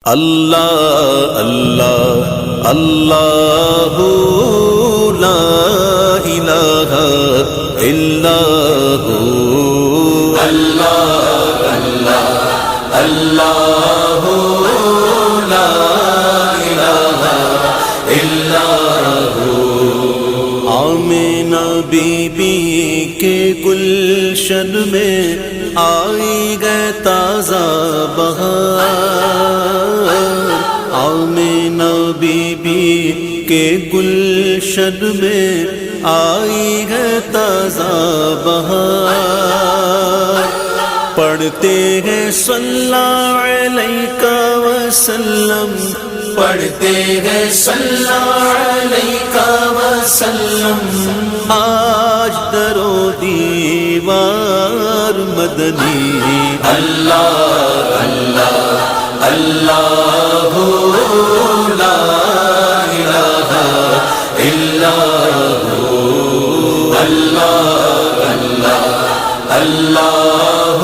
اللہ اللہ اللہ لا الہ الا ہو اللہ اللہ اللہ لا الہ الا ہو آمینہ بی بی کے گلشن میں آئی گئے تازہ بہار آمینہ بی بی کے گلشن میں آئی ہے تازہ بہار پڑھتے ہیں صلی اللہ علیہ وسلم پڑھتے ہیں صلی اللہ علیہ وسلم آج در و دیوار مدنی اللہ اللہ اللہ لا الہ الا ہو اللہ اللہ اللہ